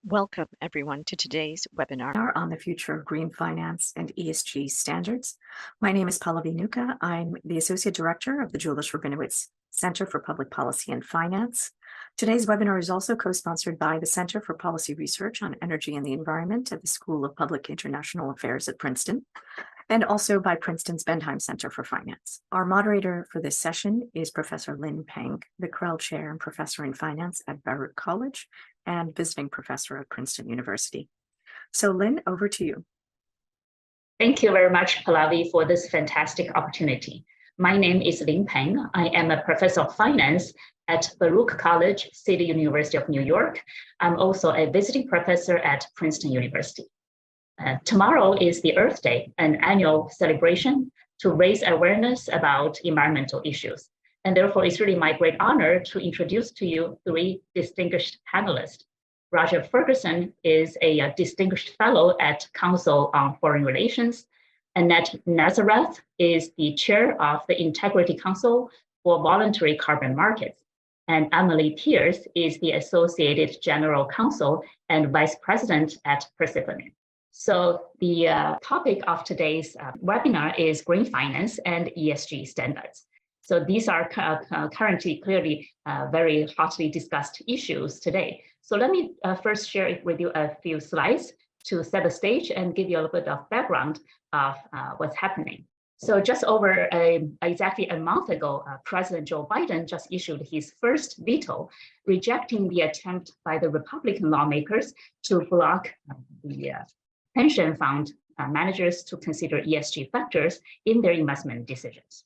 Welcome, everyone, to today's webinar on the future of green finance and ESG standards. My name is Pallavi Nuka. I'm the Associate Director of the Julius Rabinowitz Center for Public Policy and Finance. Today's webinar is also co-sponsored by the Center for Policy Research on Energy and the Environment at the School of Public International Affairs at Princeton, and also by Princeton's Bendheim Center for Finance. Our moderator for this session is Professor Lin Peng, the Krell Chair and Professor in Finance at Baruch College and visiting professor at Princeton University. So Lin, over to you. Thank you very much, Pallavi, for this fantastic opportunity. My name is Lin Peng. I am a professor of finance at Baruch College, City University of New York. I'm also a visiting professor at Princeton University. Tomorrow is the Earth Day, an annual celebration to raise awareness about environmental issues. And therefore, it's really my great honor to introduce to you three distinguished panelists. Roger Ferguson is a distinguished fellow at Council on Foreign Relations. Annette Nazareth is the chair of the Integrity Counsel for Voluntary Carbon Markets. And Emily Pierce is the Associated General Counsel and Vice President at Persefoni. So the topic of today's webinar is green finance and ESG standards. So these are currently clearly very hotly discussed issues today. So let me first share with you a few slides to set the stage and give you a little bit of background of what's happening. So just over exactly a month ago, President Joe Biden just issued his first veto, rejecting the attempt by the Republican lawmakers to block the pension fund managers to consider ESG factors in their investment decisions.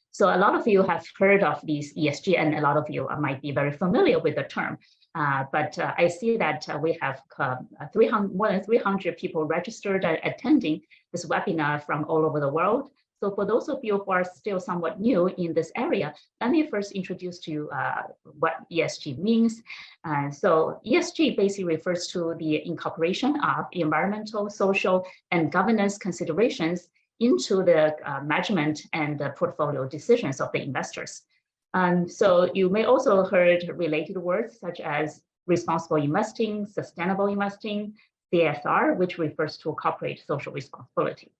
So a lot of you have heard of these ESG, and a lot of you might be very familiar with the term. But I see that we have more than 300 people registered and attending this webinar from all over the world. So for those of you who are still somewhat new in this area, let me first introduce to you what ESG means. So ESG basically refers to the incorporation of environmental, social, and governance considerations into the management and the portfolio decisions of the investors. So you may also heard related words such as responsible investing, sustainable investing, CSR, which refers to corporate social responsibility.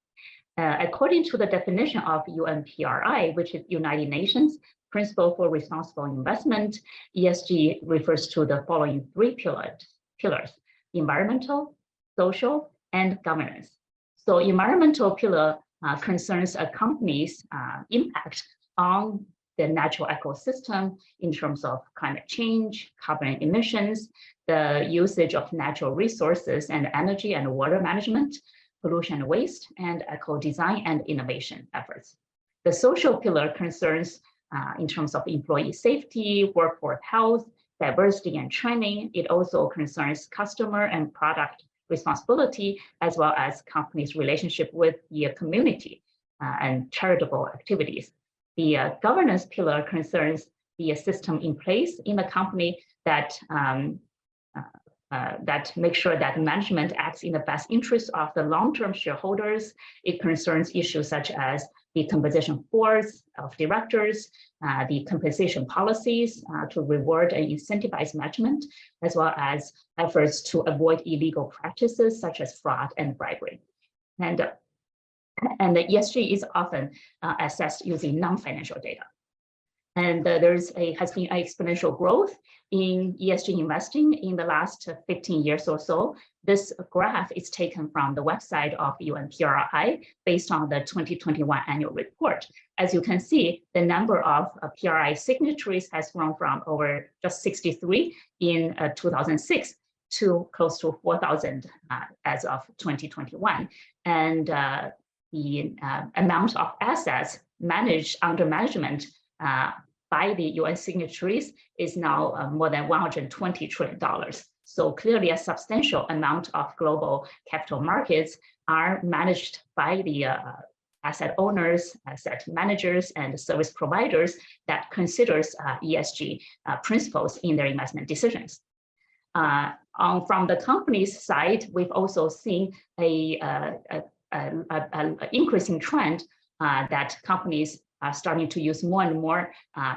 According to the definition of UNPRI, which is United Nations Principle for Responsible Investment, ESG refers to the following three pillars: environmental, social, and governance. So environmental pillar concerns a company's impact on the natural ecosystem in terms of climate change, carbon emissions, the usage of natural resources and energy and water management, pollution and waste, and eco-design and innovation efforts. The social pillar concerns in terms of employee safety, workforce health, diversity and training. It also concerns customer and product responsibility, as well as companies' relationship with the community and charitable activities. The governance pillar concerns the system in place in the company that makes sure that management acts in the best interest of the long-term shareholders. It concerns issues such as the composition boards of directors, the compensation policies to reward and incentivize management, as well as efforts to avoid illegal practices such as fraud and bribery. And the ESG is often assessed using non-financial data. And has been exponential growth in ESG investing in the last 15 years or so. This graph is taken from the website of UNPRI based on the 2021 annual report. As you can see, the number of PRI signatories has grown from over just 63 in 2006 to close to 4,000 as of 2021. And the amount of assets managed under management by the UN signatories is now more than $120 trillion. So clearly a substantial amount of global capital markets are managed by the asset owners, asset managers, and service providers that considers ESG principles in their investment decisions. From the company's side, we've also seen an increasing trend that companies are starting to use more and more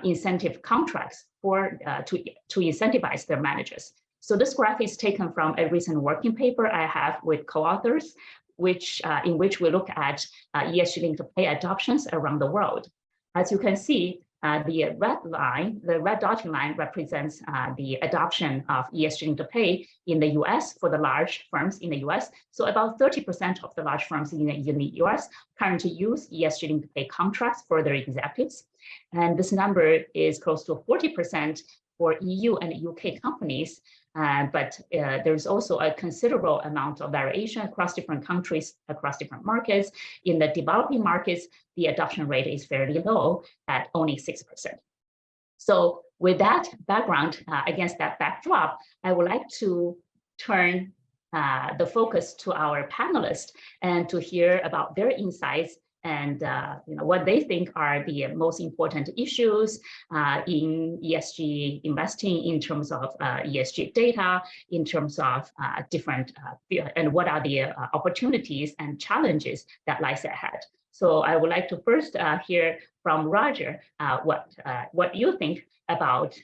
incentive contracts to incentivize their managers. So this graph is taken from a recent working paper I have with co-authors, in which we look at ESG linked pay adoptions around the world. As you can see, the red dotted line represents the adoption of ESG linked pay in the US for the large firms in the US. So about 30% of the large firms in the US currently use ESG linked pay contracts for their executives. And this number is close to 40% for EU and UK companies. But there's also a considerable amount of variation across different countries, across different markets. In the developing markets, the adoption rate is fairly low at only 6%. So with that background, against that backdrop, I would like to turn the focus to our panelists and to hear about their insights and what they think are the most important issues in ESG investing in terms of ESG data, in terms of different, and what are the opportunities and challenges that lies ahead. So I would like to first hear from Roger what you think about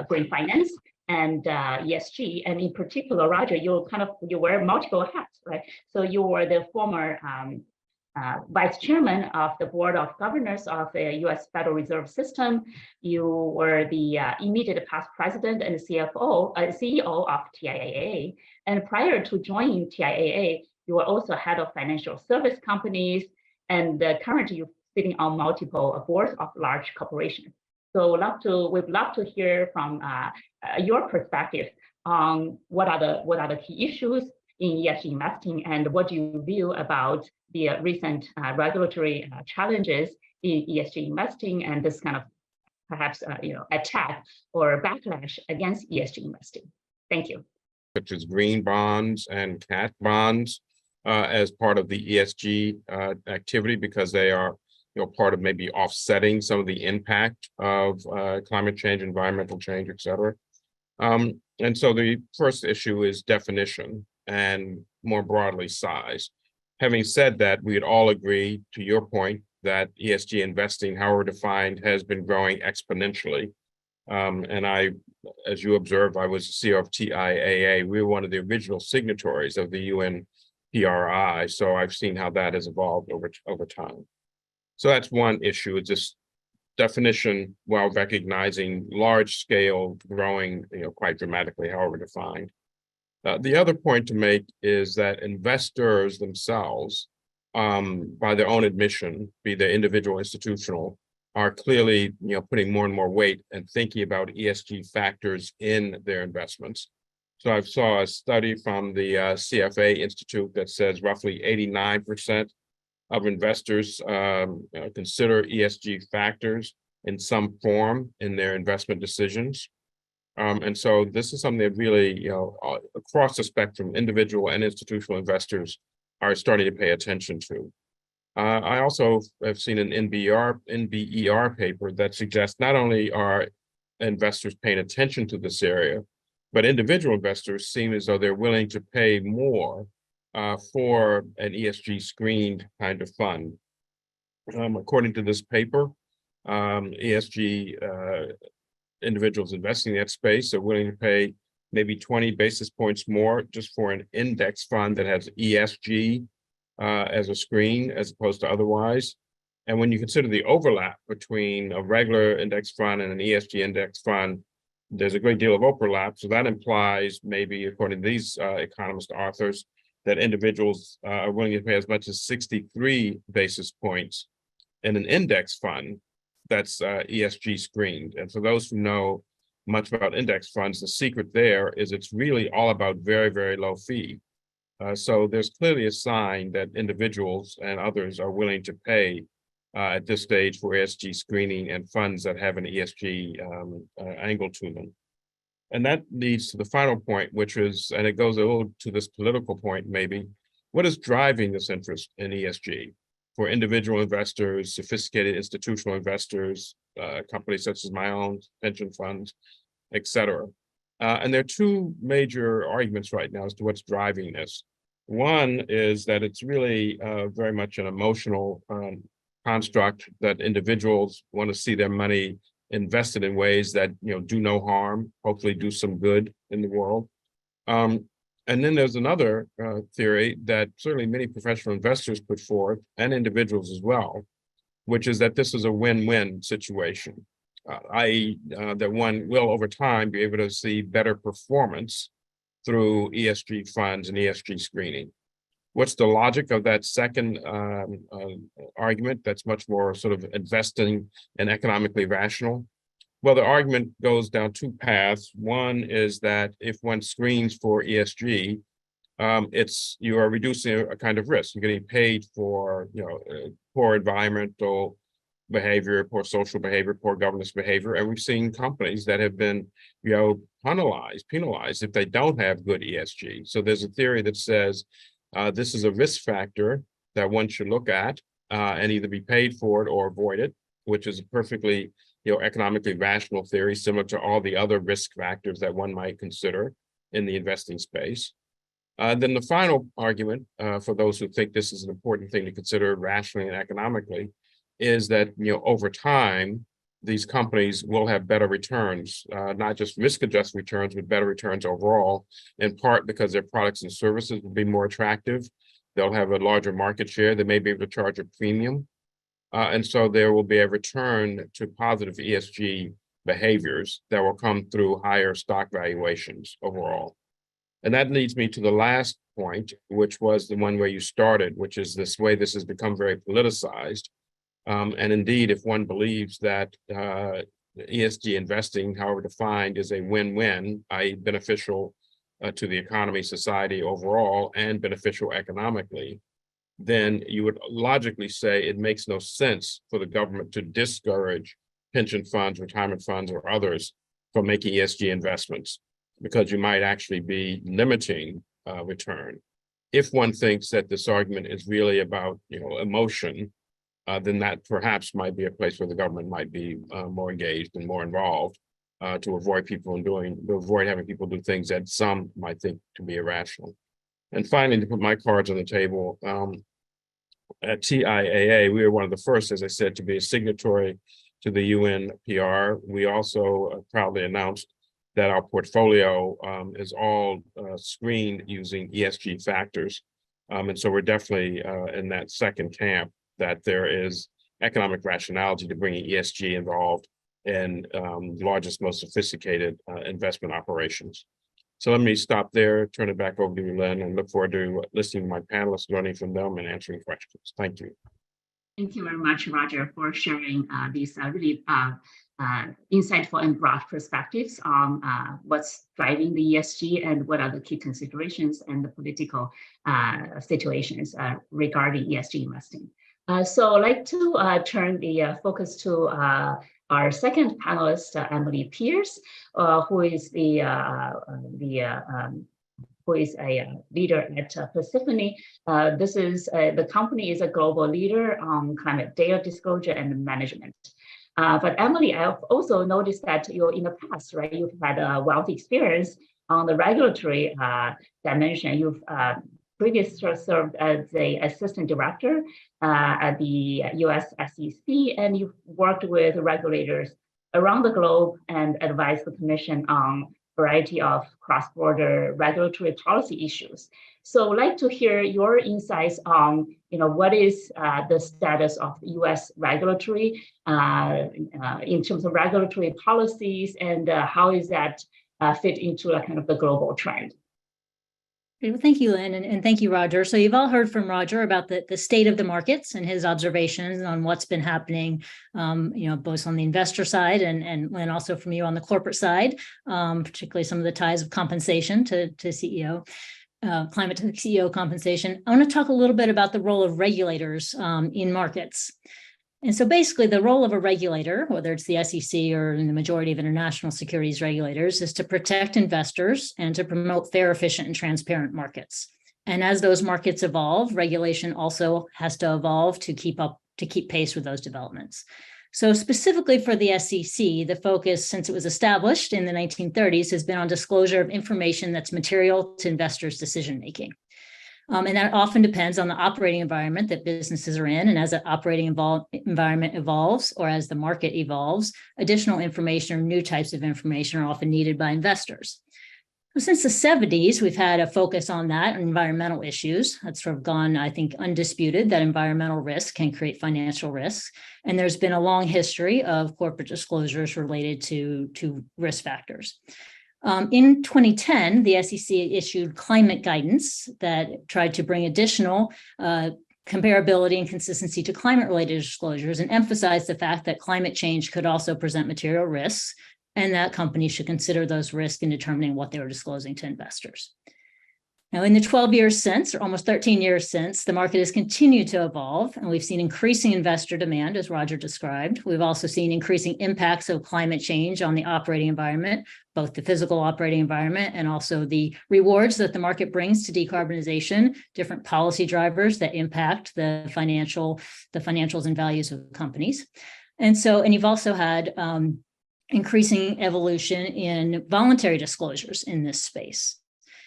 green finance and ESG, and in particular, Roger, you wear multiple hats, right? So you were the former vice chairman of the board of governors of the U.S. Federal Reserve System. You were the immediate past president and CEO of TIAA. And prior to joining TIAA, you were also head of financial service companies, and currently you're sitting on multiple boards of large corporations. So we'd love to hear from your perspective on what are the key issues in ESG investing, and what do you view about the recent regulatory challenges in ESG investing, and this kind of perhaps attack or backlash against ESG investing. Thank you. Such as green bonds and cat bonds as part of the ESG activity, because they are part of maybe offsetting some of the impact of climate change, environmental change, et cetera. And so the first issue is definition, and more broadly size. Having said that, we'd all agree, to your point, that ESG investing, however defined, has been growing exponentially. And I, as you observed, I was CEO of TIAA. We were one of the original signatories of the UN PRI, so I've seen how that has evolved over time. So that's one issue, is this definition, while recognizing large scale growing quite dramatically, however defined. The other point to make is that investors themselves, by their own admission, be they individual or institutional, are clearly putting more and more weight and thinking about ESG factors in their investments. So I saw a study from the CFA Institute that says roughly 89% of investors consider ESG factors in some form in their investment decisions. And so this is something that really, across the spectrum, individual and institutional investors are starting to pay attention to. I also have seen an NBER paper that suggests not only are investors paying attention to this area, but individual investors seem as though they're willing to pay more for an ESG screened kind of fund. According to this paper, ESG individuals investing in that space are willing to pay maybe 20 basis points more just for an index fund that has ESG as a screen as opposed to otherwise. And when you consider the overlap between a regular index fund and an ESG index fund, there's a great deal of overlap. So that implies, maybe according to these economist authors, that individuals are willing to pay as much as 63 basis points in an index fund that's ESG screened. And for those who know much about index funds, the secret there is it's really all about very, very low fee. So there's clearly a sign that individuals and others are willing to pay at this stage for ESG screening and funds that have an ESG angle to them. And that leads to the final point, which is, and it goes a little to this political point maybe, what is driving this interest in ESG? For individual investors, sophisticated institutional investors, companies such as my own, pension funds, et cetera. And there are two major arguments right now as to what's driving this. One is that it's really very much an emotional construct that individuals want to see their money invested in ways that do no harm, hopefully do some good in the world. And then there's another theory that certainly many professional investors put forth, and individuals as well, which is that this is a win-win situation, i.e. That one will over time be able to see better performance through ESG funds and ESG screening. What's the logic of that second argument that's much more sort of investing and economically rational? Well, the argument goes down two paths. One is that if one screens for ESG, you are reducing a kind of risk. You're getting paid for poor environmental behavior, poor social behavior, poor governance behavior, and we've seen companies that have been penalized if they don't have good ESG. So there's a theory that says this is a risk factor that one should look at and either be paid for it or avoid it, which is a perfectly economically rational theory, similar to all the other risk factors that one might consider in the investing space. Then the final argument for those who think this is an important thing to consider rationally and economically is that over time these companies will have better returns, not just risk-adjusted returns, but better returns overall, in part because their products and services will be more attractive. They'll have a larger market share. They may be able to charge a premium. And so there will be a return to positive ESG behaviors that will come through higher stock valuations overall. And that leads me to the last point, which was the one where you started, which is this way this has become very politicized. And indeed, if one believes that ESG investing, however defined, is a win-win, i.e. beneficial to the economy, society overall, and beneficial economically, then you would logically say it makes no sense for the government to discourage pension funds, retirement funds, or others from making ESG investments, because you might actually be limiting return. If one thinks that this argument is really about emotion, then that perhaps might be a place where the government might be more engaged and more involved to avoid having people do things that some might think to be irrational. And finally, to put my cards on the table, at TIAA, we were one of the first, as I said, to be a signatory to the UN PR. We also proudly announced that our portfolio is all screened using ESG factors. And so we're definitely in that second camp, that there is economic rationality to bringing ESG involved in largest, most sophisticated investment operations. So let me stop there, turn it back over to you, Lin, and look forward to listening to my panelists, learning from them, and answering questions. Thank you. Thank you very much, Roger, for sharing these really insightful and broad perspectives on what's driving the ESG and what are the key considerations and the political situations regarding ESG investing. So I'd like to turn the focus to our second panelist, Emily Pierce, who is who is a leader at Persefoni. The company is a global leader on climate data disclosure and management. But Emily, I've also noticed that in the past, right, you've had a wealth experience on the regulatory dimension. You've previously served as the assistant director at the US SEC, and you've worked with regulators around the globe and advised the commission on a variety of cross-border regulatory policy issues. So I'd like to hear your insights on, what is the status of US regulatory in terms of regulatory policies, and how is that fit into a kind of the global trend? Well, thank you, Lin, and thank you, Roger. So you've all heard from Roger about the state of the markets and his observations on what's been happening, both on the investor side and Lin, also from you on the corporate side, particularly some of the ties of compensation to CEO, climate to CEO compensation. I want to talk a little bit about the role of regulators in markets. And so basically the role of a regulator, whether it's the SEC or in the majority of international securities regulators, is to protect investors and to promote fair, efficient, and transparent markets. And as those markets evolve, regulation also has to evolve to keep pace with those developments. So specifically for the SEC, the focus since it was established in the 1930s has been on disclosure of information that's material to investors' decision-making. And that often depends on the operating environment that businesses are in. And as the operating environment evolves, or as the market evolves, additional information or new types of information are often needed by investors. Since the 70s, we've had a focus on that, environmental issues. That's sort of gone, I think, undisputed that environmental risk can create financial risks. And there's been a long history of corporate disclosures related to risk factors. In 2010, the SEC issued climate guidance that tried to bring additional comparability and consistency to climate-related disclosures and emphasized the fact that climate change could also present material risks, and that companies should consider those risks in determining what they were disclosing to investors. Now, in the 12 years since, or almost 13 years since, the market has continued to evolve, and we've seen increasing investor demand, as Roger described. We've also seen increasing impacts of climate change on the operating environment, both the physical operating environment and also the rewards that the market brings to decarbonization, different policy drivers that impact the financials and values of companies. And you've also had increasing evolution in voluntary disclosures in this space.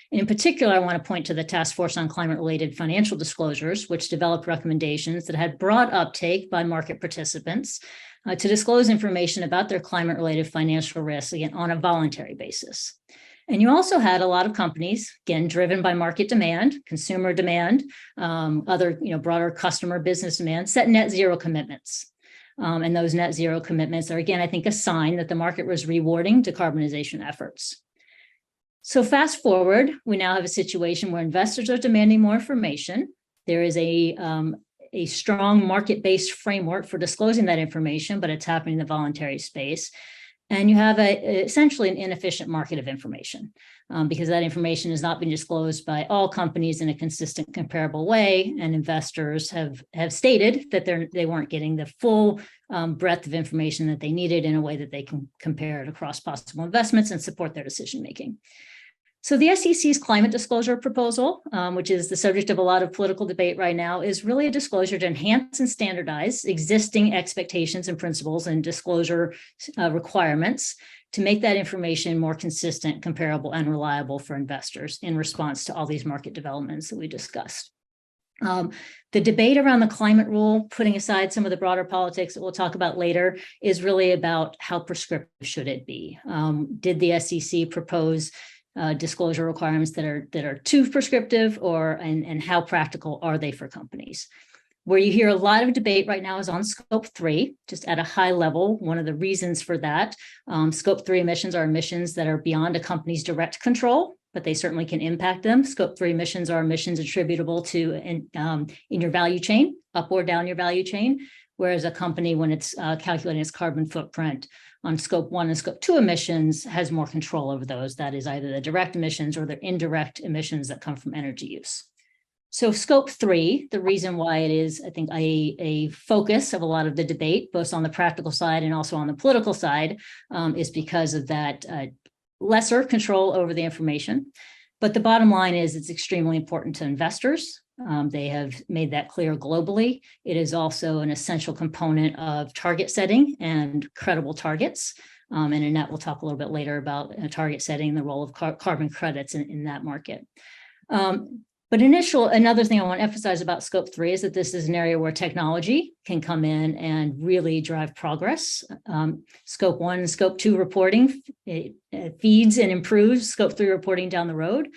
In particular, I want to point to the Taskforce on Climate-Related Financial Disclosures, which developed recommendations that had broad uptake by market participants to disclose information about their climate-related financial risks, again, on a voluntary basis. And you also had a lot of companies, again, driven by market demand, consumer demand, other broader customer business demand, set net zero commitments. And those net zero commitments are, again, I think, a sign that the market was rewarding decarbonization efforts. So fast forward, we now have a situation where investors are demanding more information. There is a strong market-based framework for disclosing that information, but it's happening in the voluntary space. And you have essentially an inefficient market of information because that information is not being disclosed by all companies in a consistent, comparable way. And investors have stated that they weren't getting the full breadth of information that they needed in a way that they can compare it across possible investments and support their decision-making. So the SEC's climate disclosure proposal, which is the subject of a lot of political debate right now, is really a disclosure to enhance and standardize existing expectations and principles and disclosure requirements to make that information more consistent, comparable, and reliable for investors in response to all these market developments that we discussed. The debate around the climate rule, putting aside some of the broader politics that we'll talk about later, is really about how prescriptive should it be. Did the SEC propose disclosure requirements that are too prescriptive, and how practical are they for companies? Where you hear a lot of debate right now is on Scope 3, just at a high level. One of the reasons for that, Scope 3 emissions are emissions that are beyond a company's direct control, but they certainly can impact them. Scope 3 emissions are emissions attributable to in your value chain, up or down your value chain, whereas a company, when it's calculating its carbon footprint on Scope 1 and Scope 2 emissions, has more control over those. That is either the direct emissions or the indirect emissions that come from energy use. So Scope 3, the reason why it is, I think, a focus of a lot of the debate, both on the practical side and also on the political side, is because of that lesser control over the information. But the bottom line is it's extremely important to investors. They have made that clear globally. It is also an essential component of target setting and credible targets. And Annette will talk a little bit later about target setting and the role of carbon credits in that market. But another thing I want to emphasize about Scope 3 is that this is an area where technology can come in and really drive progress. Scope 1 and Scope 2 reporting feeds and improves Scope 3 reporting down the road.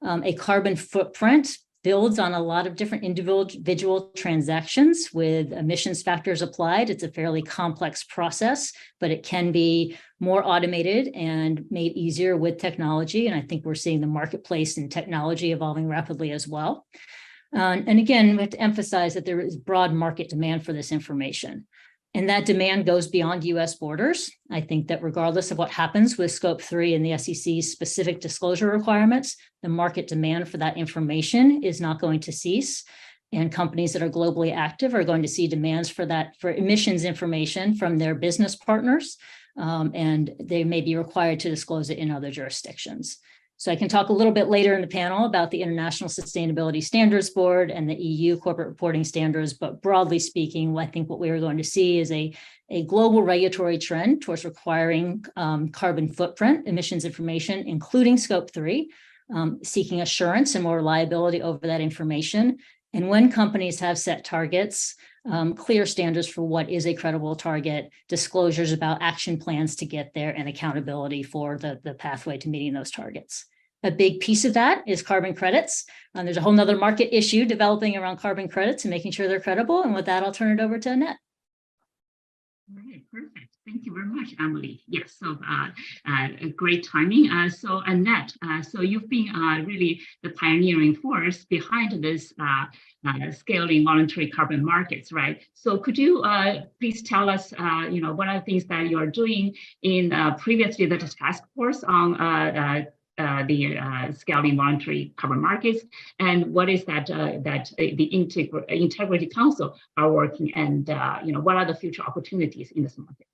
A carbon footprint builds on a lot of different individual transactions with emissions factors applied. It's a fairly complex process, but it can be more automated and made easier with technology. And I think we're seeing the marketplace and technology evolving rapidly as well. And again, we have to emphasize that there is broad market demand for this information. And that demand goes beyond US borders. I think that regardless of what happens with Scope 3 and the SEC's specific disclosure requirements, the market demand for that information is not going to cease. And companies that are globally active are going to see demands for emissions information from their business partners. And they may be required to disclose it in other jurisdictions. So I can talk a little bit later in the panel about the International Sustainability Standards Board and the EU corporate reporting standards, but broadly speaking, I think what we are going to see is a global regulatory trend towards requiring carbon footprint emissions information, including Scope 3, seeking assurance and more reliability over that information. And when companies have set targets, clear standards for what is a credible target, disclosures about action plans to get there, and accountability for the pathway to meeting those targets. A big piece of that is carbon credits. There's a whole nother market issue developing around carbon credits and making sure they're credible. And with that, I'll turn it over to Annette. All right, perfect. Thank you very much, Emily. Yes, so great timing. So Annette, so you've been really the pioneering force behind this scaling voluntary carbon markets, right? So could you please tell us, what are the things that you are doing in previously the task force on the scaling voluntary carbon markets, and what is that the Integrity Counsel are working, and what are the future opportunities in this market?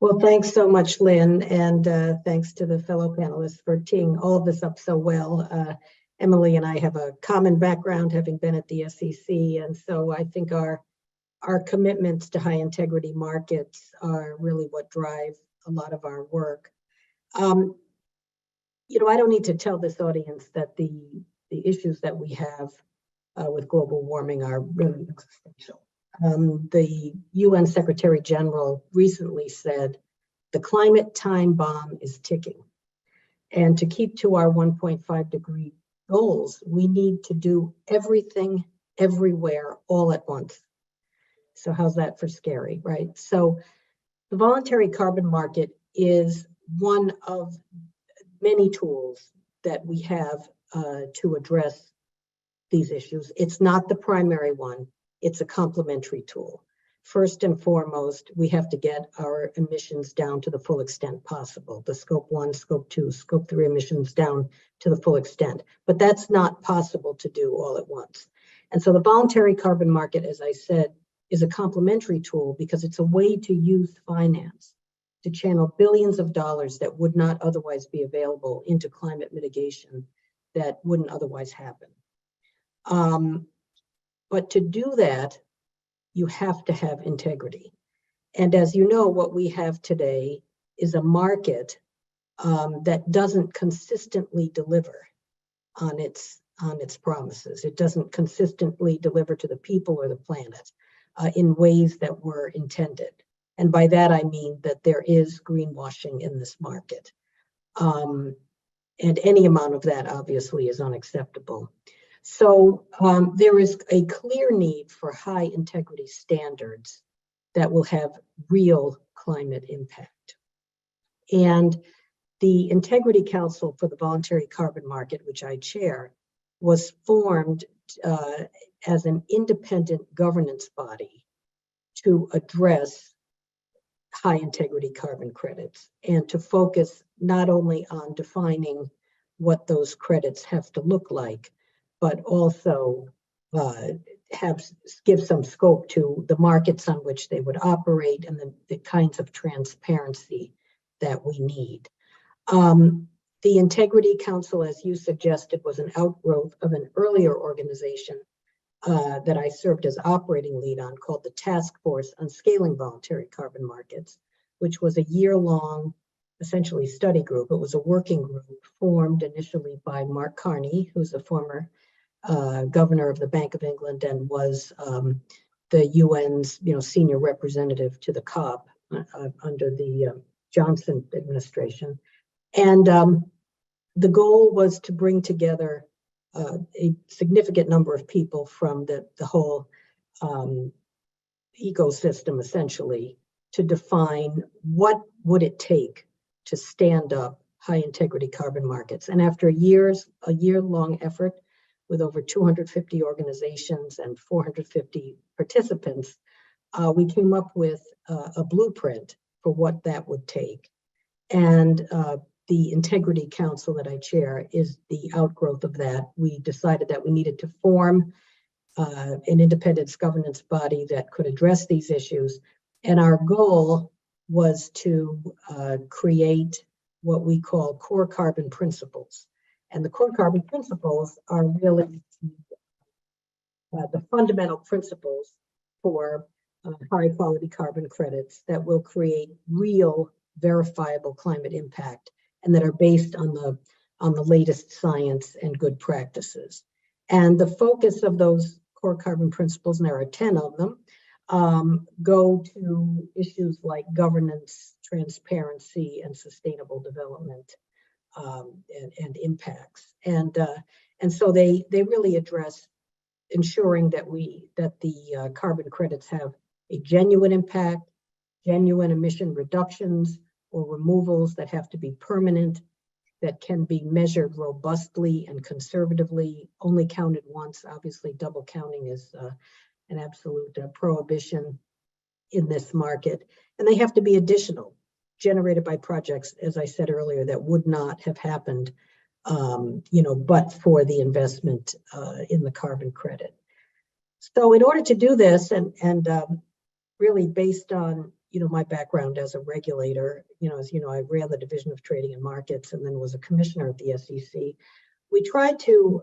Well, thanks so much, Lynn, and thanks to the fellow panelists for teeing all of this up so well. Emily and I have a common background, having been at the SEC, and so I think our commitments to high integrity markets are really what drive a lot of our work. I don't need to tell this audience that the issues that we have with global warming are really existential. The UN Secretary General recently said the climate time bomb is ticking. And to keep to our 1.5 degree goals, we need to do everything, everywhere, all at once. So how's that for scary, right? So the voluntary carbon market is one of many tools that we have to address these issues. It's not the primary one. It's a complementary tool. First and foremost, we have to get our emissions down to the full extent possible, the scope 1, scope 2, scope 3 emissions down to the full extent. But that's not possible to do all at once. And so the voluntary carbon market, as I said, is a complementary tool because it's a way to use finance to channel billions of dollars that would not otherwise be available into climate mitigation that wouldn't otherwise happen. But to do that, you have to have integrity. And as you know, what we have today is a market that doesn't consistently deliver on its promises. It doesn't consistently deliver to the people or the planet in ways that were intended. And by that, I mean that there is greenwashing in this market. And any amount of that obviously is unacceptable. So there is a clear need for high integrity standards that will have real climate impact. And the Integrity Counsel for the Voluntary Carbon Market, which I chair, was formed as an independent governance body to address high integrity carbon credits and to focus not only on defining what those credits have to look like, but also give some scope to the markets on which they would operate and the kinds of transparency that we need. The Integrity Counsel, as you suggested, was an outgrowth of an earlier organization that I served as operating lead on called the Taskforce on Scaling Voluntary Carbon Markets, which was a year-long, essentially study group. It was a working group formed initially by Mark Carney, who's a former governor of the Bank of England and was the UN's senior representative to the COP under the Johnson administration. And the goal was to bring together a significant number of people from the whole ecosystem, essentially, to define what would it take to stand up high integrity carbon markets. And after a year-long effort with over 250 organizations and 450 participants, we came up with a blueprint for what that would take. And the Integrity Counsel that I chair is the outgrowth of that. We decided that we needed to form an independent governance body that could address these issues. And our goal was to create what we call core carbon principles. And the core carbon principles are really the fundamental principles for high quality carbon credits that will create real verifiable climate impact and that are based on the latest science and good practices. And the focus of those core carbon principles, and there are 10 of them, go to issues like governance, transparency, and sustainable development. and impacts. And so they really address ensuring that the carbon credits have a genuine impact, genuine emission reductions or removals that have to be permanent, that can be measured robustly and conservatively, only counted once. Obviously, double counting is an absolute prohibition in this market. And they have to be additional, generated by projects, as I said earlier, that would not have happened, but for the investment in the carbon credit. So in order to do this, and really based on my background as a regulator, as you know, I ran the Division of Trading and Markets and then was a commissioner at the SEC. We tried to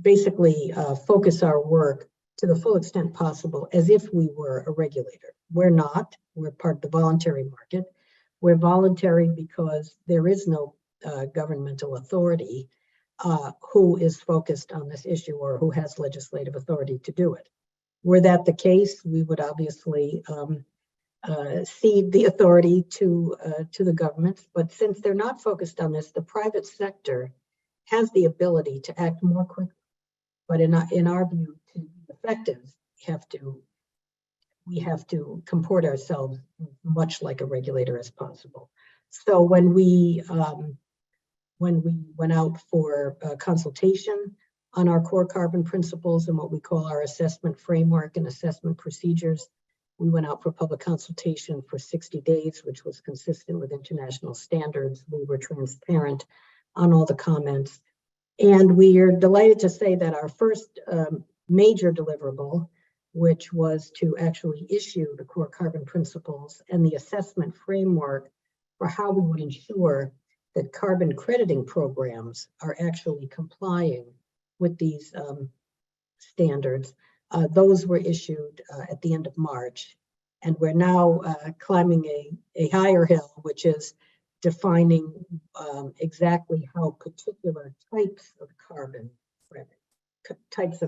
basically focus our work to the full extent possible as if we were a regulator. We're not. We're part of the voluntary market. We're voluntary because there is no governmental authority who is focused on this issue or who has legislative authority to do it. Were that the case, we would obviously cede the authority to the governments. But since they're not focused on this, the private sector has the ability to act more quickly. But in our view, to be effective, we have to comport ourselves much like a regulator as possible. So when we went out for consultation on our core carbon principles and what we call our assessment framework and assessment procedures, we went out for public consultation for 60 days, which was consistent with international standards. We were transparent on all the comments. And we are delighted to say that our first major deliverable, which was to actually issue the core carbon principles and the assessment framework for how we would ensure that carbon crediting programs are actually complying with these standards. Those were issued at the end of March. And we're now climbing a higher hill, which is defining exactly how particular types of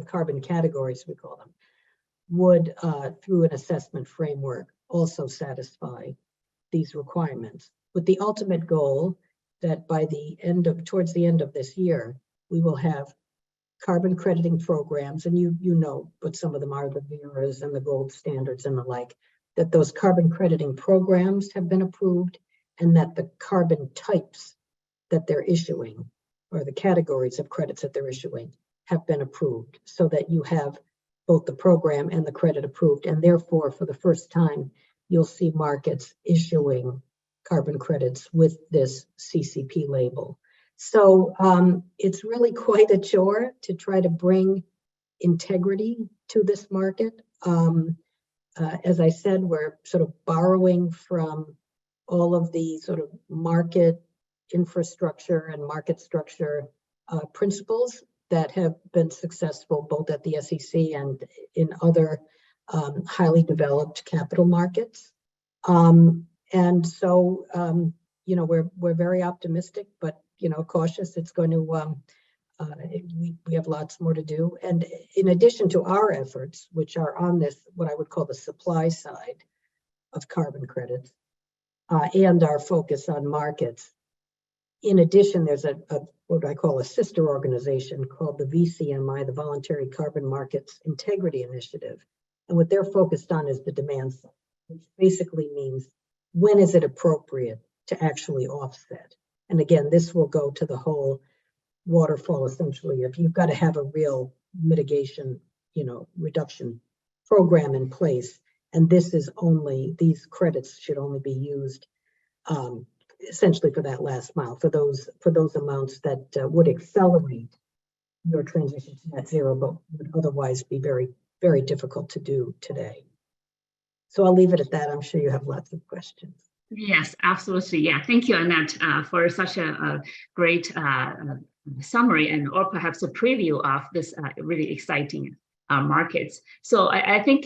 carbon categories, we call them, would, through an assessment framework, also satisfy these requirements, with the ultimate goal that towards the end of this year, we will have carbon crediting programs, and you know what some of them are, the VERAs and the gold standards and the like, that those carbon crediting programs have been approved, and that the carbon types that they're issuing, or the categories of credits that they're issuing, have been approved, so that you have both the program and the credit approved. And therefore, for the first time, you'll see markets issuing carbon credits with this CCP label. So it's really quite a chore to try to bring integrity to this market. As I said, we're sort of borrowing from all of the sort of market infrastructure and market structure principles that have been successful both at the SEC and in other highly developed capital markets. And so, we're very optimistic, but cautious. It's going to, we have lots more to do. And in addition to our efforts, which are on this, what I would call the supply side of carbon credits, and our focus on markets, in addition, there's what I call a sister organization called the VCMI, the Voluntary Carbon Markets Integrity Initiative. And what they're focused on is the demand side, which basically means when is it appropriate to actually offset? And again, this will go to the whole waterfall, essentially, if you've got to have a real mitigation, reduction program in place. And these credits should only be used essentially for that last mile, for those amounts that would accelerate your transition to net zero, but would otherwise be very, very difficult to do today. So I'll leave it at that. I'm sure you have lots of questions. Yes, absolutely. Yeah, thank you, Annette, for such a great summary or perhaps a preview of this really exciting markets. So I think,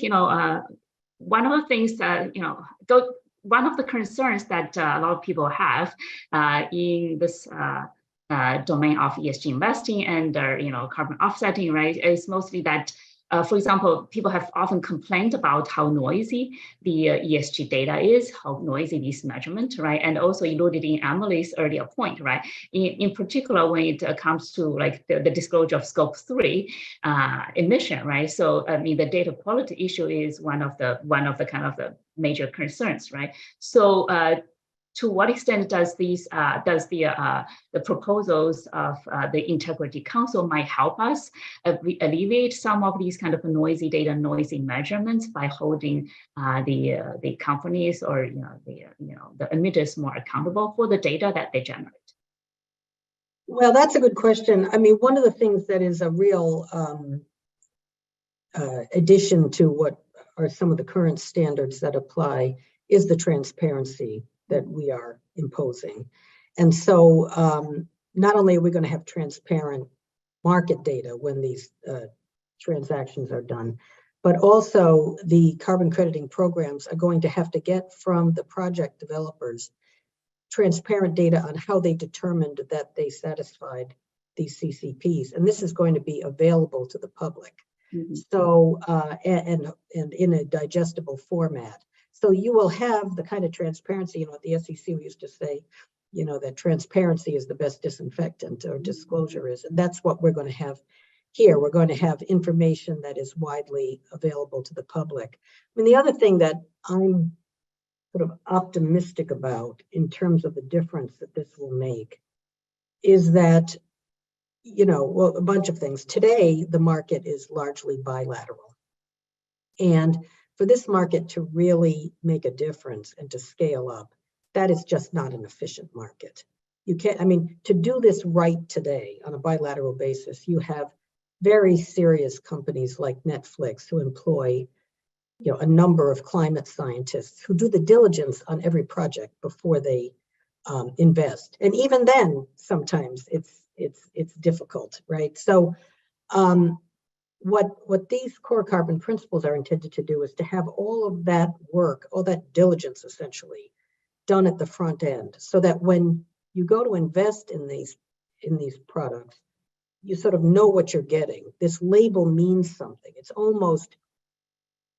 one of the things that, one of the concerns that a lot of people have in this domain of ESG investing and, carbon offsetting, right, is mostly that For example, people have often complained about how noisy the ESG data is, how noisy these measurements, right? And also alluded in Emily's earlier point, right? In particular, when it comes to like the disclosure of scope 3 emission, right? So I mean, the data quality issue is one of the kind of the major concerns, right? So to what extent does the proposals of the Integrity Counsel might help us alleviate some of these kind of noisy data, noisy measurements by holding the companies or the emitters more accountable for the data that they generate? Well, that's a good question. I mean, one of the things that is a real addition to what are some of the current standards that apply is the transparency that we are imposing. And so not only are we going to have transparent market data when these transactions are done, but also the carbon crediting programs are going to have to get from the project developers transparent data on how they determined that they satisfied these CCPs. And this is going to be available to the public. Mm-hmm. So, and in a digestible format. So you will have the kind of transparency, at the SEC we used to say, that transparency is the best disinfectant, or disclosure is, and that's what we're going to have here. We're going to have information that is widely available to the public. I mean, the other thing that I'm sort of optimistic about in terms of the difference that this will make is that, well, a bunch of things. Today, the market is largely bilateral. And for this market to really make a difference and to scale up, that is just not an efficient market. You can't, to do this right today on a bilateral basis, you have very serious companies like Netflix who employ, a number of climate scientists who do the diligence on every project before they invest. And even then, sometimes it's difficult, right? So what these core carbon principles are intended to do is to have all of that work, all that diligence essentially done at the front end, so that when you go to invest in these products, you sort of know what you're getting. This label means something. It's almost,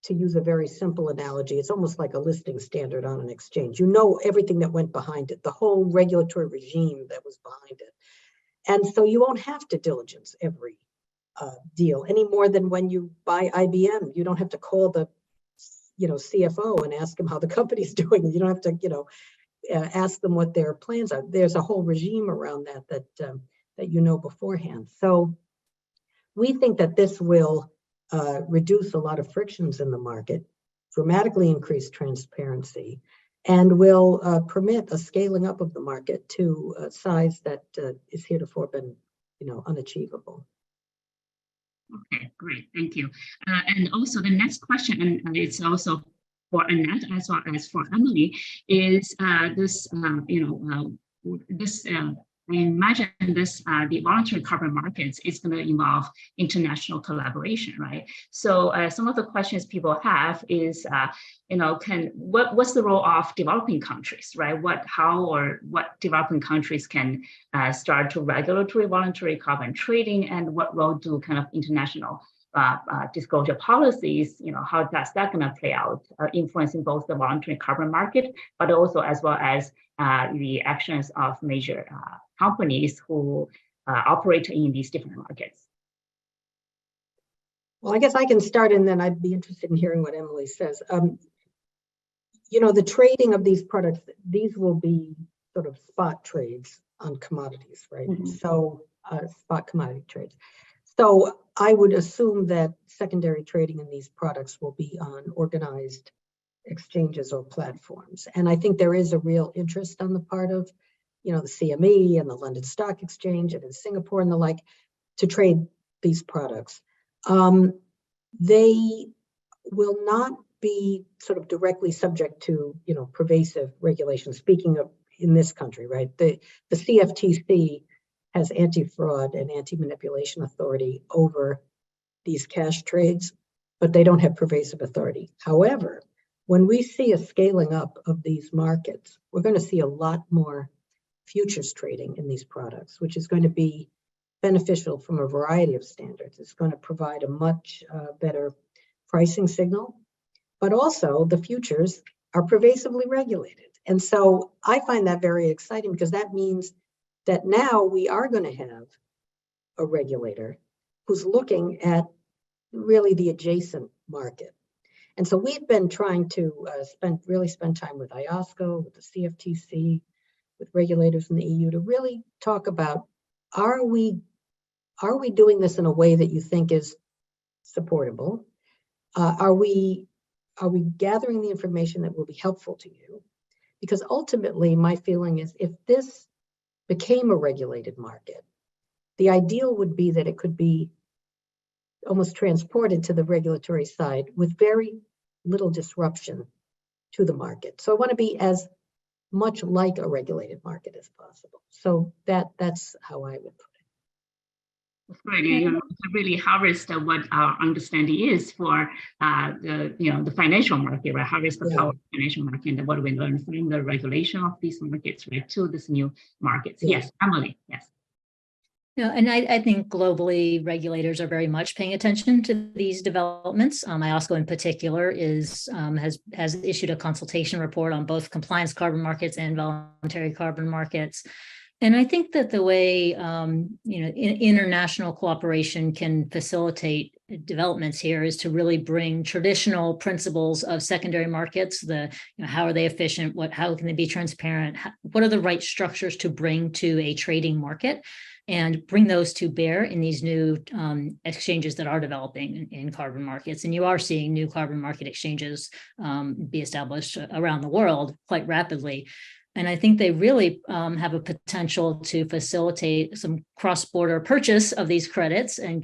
to use a very simple analogy, it's almost like a listing standard on an exchange. You know everything that went behind it, the whole regulatory regime that was behind it. And so you won't have to diligence every deal any more than when you buy IBM. You don't have to call the CFO and ask him how the company's doing. You don't have to ask them what their plans are. There's a whole regime around that beforehand. So we think that this will reduce a lot of frictions in the market, dramatically increase transparency, and will permit a scaling up of the market to a size that is heretofore been unachievable. Okay, great, thank you. And also the next question, and it's also for Annette as well as for Emily, is I imagine this, the voluntary carbon markets is going to involve international collaboration, right? So some of the questions people have is, what's the role of developing countries, right? What developing countries can start to regulatory voluntary carbon trading, and what role do kind of international disclosure policies, how does that going to play out, influencing both the voluntary carbon market, but also as well as the actions of major companies who operate in these different markets? Well, I guess I can start, and then I'd be interested in hearing what Emily says. The trading of these products, these will be sort of spot trades on commodities, right? Mm-hmm. So spot commodity trades. So I would assume that secondary trading in these products will be on organized exchanges or platforms. And I think there is a real interest on the part of, the CME and the London Stock Exchange and in Singapore and the like to trade these products. They will not be sort of directly subject to, pervasive regulations. Speaking of in this country, right? The CFTC has anti-fraud and anti-manipulation authority over these cash trades, but they don't have pervasive authority. However, when we see a scaling up of these markets, we're going to see a lot more futures trading in these products, which is going to be beneficial from a variety of standards. It's going to provide a much better pricing signal, but also the futures are pervasively regulated. And so I find that very exciting because that means that now we are going to have a regulator who's looking at really the adjacent market. And so we've been trying to spend time with IOSCO, with the CFTC, with regulators in the EU to really talk about, are we doing this in a way that you think is supportable? Are we gathering the information that will be helpful to you? Because ultimately, my feeling is if this became a regulated market, the ideal would be that it could be almost transported to the regulatory side with very little disruption to the market. So I want to be as much like a regulated market as possible. So that's how I would put it. That's right. To really harvest what our understanding is for the financial market, right? Harvest the power of the financial market and what we learn from the regulation of these markets, right, to this new markets. Yeah. Yes, Emily. Yes. No, and I think globally regulators are very much paying attention to these developments. IOSCO in particular has issued a consultation report on both compliance carbon markets and voluntary carbon markets. And I think that the way international cooperation can facilitate developments here is to really bring traditional principles of secondary markets. How are they efficient? How can they be transparent? What are the right structures to bring to a trading market? And bring those to bear in these new exchanges that are developing in carbon markets. And you are seeing new carbon market exchanges be established around the world quite rapidly. And I think they really have a potential to facilitate some cross-border purchase of these credits and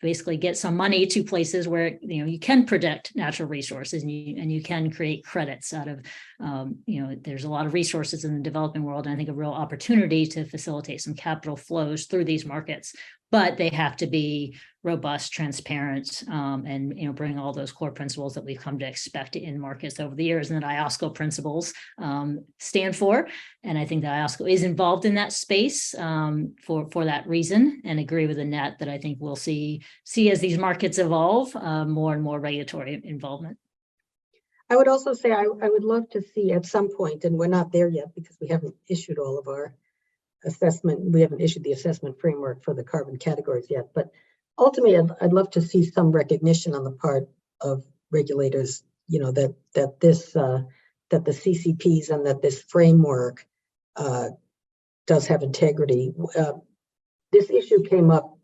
basically get some money to places where you can protect natural resources and you can create credits out of there's a lot of resources in the developing world, and I think a real opportunity to facilitate some capital flows through these markets, but they have to be robust, transparent, and bring all those core principles that we've come to expect in markets over the years, and that IOSCO principles stand for. And I think that IOSCO is involved in that space for that reason, and agree with Annette that I think we'll see as these markets evolve more and more regulatory involvement. I would also say I would love to see at some point, and we're not there yet because we haven't issued all of our assessment. We haven't issued the assessment framework for the carbon categories yet, but ultimately I'd love to see some recognition on the part of regulators, that the CCPs and that this framework does have integrity. This issue came up.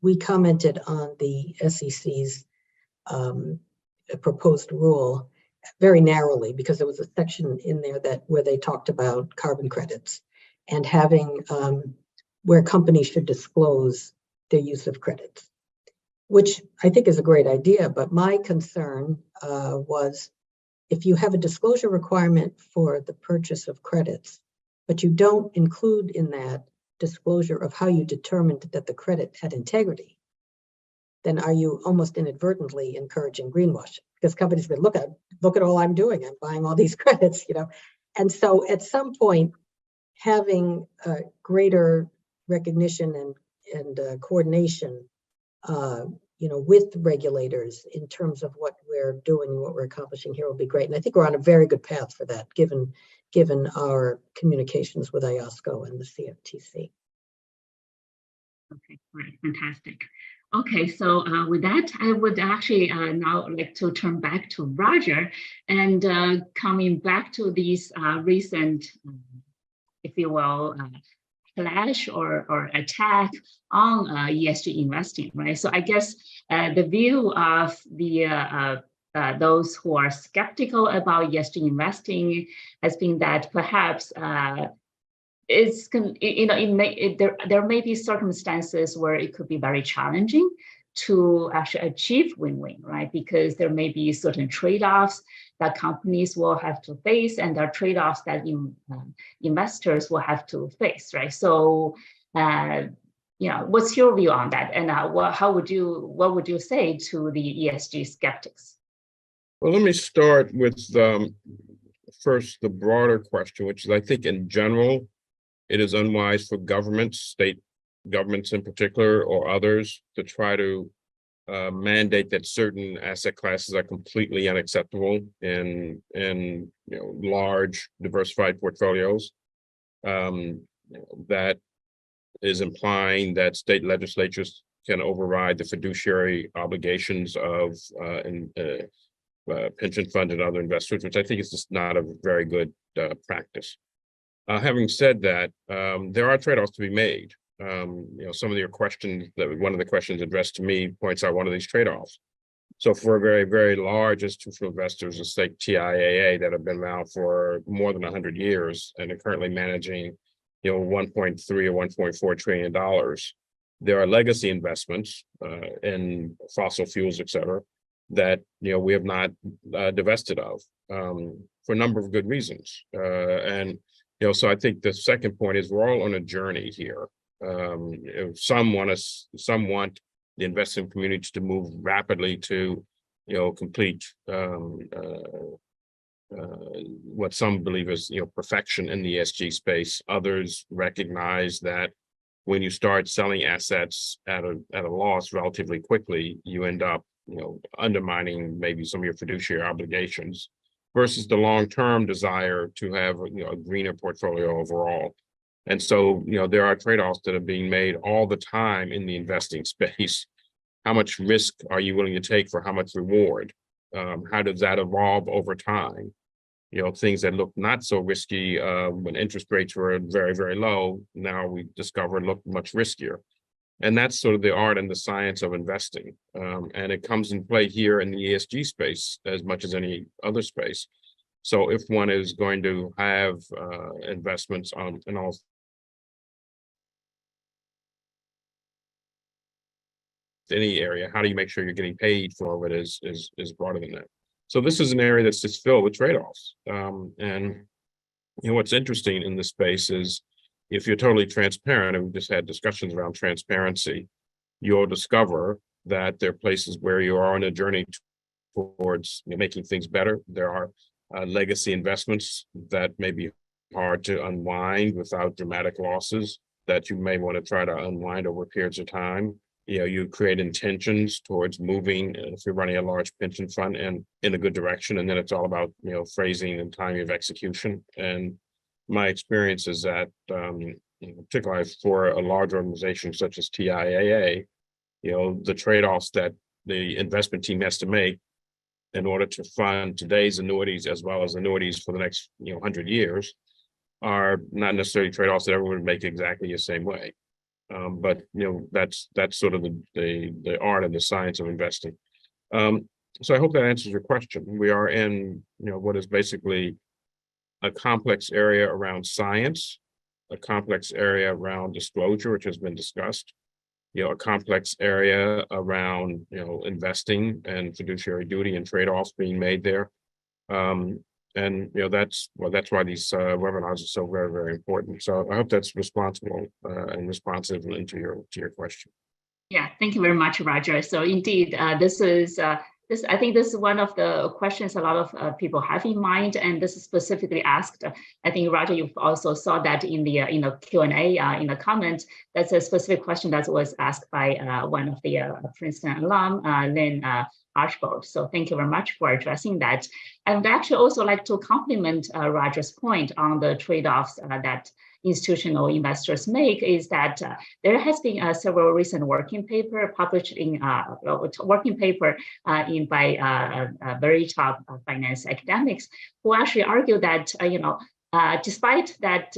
We commented on the SEC's proposed rule very narrowly because there was a section in there where they talked about carbon credits and having where companies should disclose their use of credits, which I think is a great idea. But my concern was if you have a disclosure requirement for the purchase of credits, but you don't include in that disclosure of how you determined that the credit had integrity, then are you almost inadvertently encouraging greenwashing? Because companies will look at all I'm doing. I'm buying all these credits, And so at some point, having greater recognition and coordination, with regulators in terms of what we're doing and what we're accomplishing here will be great. And I think we're on a very good path for that, given our communications with IOSCO and the CFTC. Okay, great, fantastic. Okay, so with that, I would actually now like to turn back to Roger and coming back to these recent, if you will, clash or attack on ESG investing, right? So I guess the view of the those who are skeptical about ESG investing has been that perhaps there may be circumstances where it could be very challenging to actually achieve win-win, right? Because there may be certain trade-offs that companies will have to face, and there are trade-offs that investors will have to face, right? So, what's your view on that, and what would you say to the ESG skeptics? Well, let me start with first the broader question, which is I think in general, it is unwise for governments, state governments in particular or others to try to mandate that certain asset classes are completely unacceptable in large diversified portfolios. That is implying that state legislatures can override the fiduciary obligations of pension fund and other investors, which I think is just not a very good practice. Having said that, there are trade-offs to be made. Some of your questions, one of the questions addressed to me points out one of these trade-offs. So for very, very large institutional investors, let's say TIAA, that have been around for more than 100 years and are currently managing, 1.3 or 1.4 trillion dollars. There are legacy investments in fossil fuels, et cetera, that we have not divested of for a number of good reasons. So I think the second point is we're all on a journey here. Some want the investing community to move rapidly to, complete what some believe is, perfection in the ESG space. Others recognize that when you start selling assets at a loss relatively quickly, you end up, undermining maybe some of your fiduciary obligations versus the long-term desire to have, a greener portfolio overall. And so, there are trade-offs that are being made all the time in the investing space. How much risk are you willing to take for how much reward? How does that evolve over time? Things that look not so risky when interest rates were very, very low, now we discover look much riskier. And that's sort of the art and the science of investing. And it comes in play here in the ESG space as much as any other space. So if one is going to have investments in all any area, how do you make sure you're getting paid for it is broader than that. So this is an area that's just filled with trade-offs. And what's interesting in this space is if you're totally transparent, and we just had discussions around transparency, you'll discover that there are places where you are on a journey towards making things better. There are legacy investments that may be hard to unwind without dramatic losses that you may want to try to unwind over periods of time. You create intentions towards moving, if you're running a large pension fund, and in a good direction, and then it's all about phrasing and timing of execution. And my experience is that, particularly for a large organization such as TIAA, the trade-offs that the investment team has to make in order to fund today's annuities as well as annuities for the next 100 years are not necessarily trade-offs that everyone would make exactly the same way. But that's sort of the art and the science of investing. So I hope that answers your question. We are in what is basically a complex area around science, a complex area around disclosure, which has been discussed, a complex area around investing and fiduciary duty and trade-offs being made there. And that's why these webinars are so very, very important. So I hope that's responsible and responsive to your question. Yeah, thank you very much, Roger. So indeed, I think this is one of the questions a lot of people have in mind, and this is specifically asked. I think Roger, you also saw that in the Q&A in the comment. That's a specific question that was asked by one of the Princeton alum, Lin So thank you very much for addressing that. I would actually also like to compliment Roger's point on the trade-offs that institutional investors make is that there has been several recent working paper published in by very top finance academics who actually argue that despite that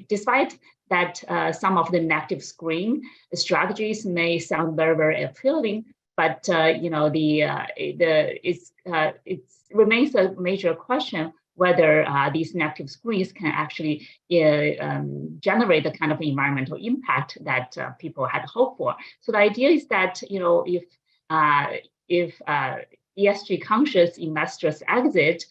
despite that some of the negative screen strategies may sound very, very appealing, but it remains a major question whether these negative screens can actually generate the kind of environmental impact that people had hoped for. So the idea is that if ESG conscious investors exit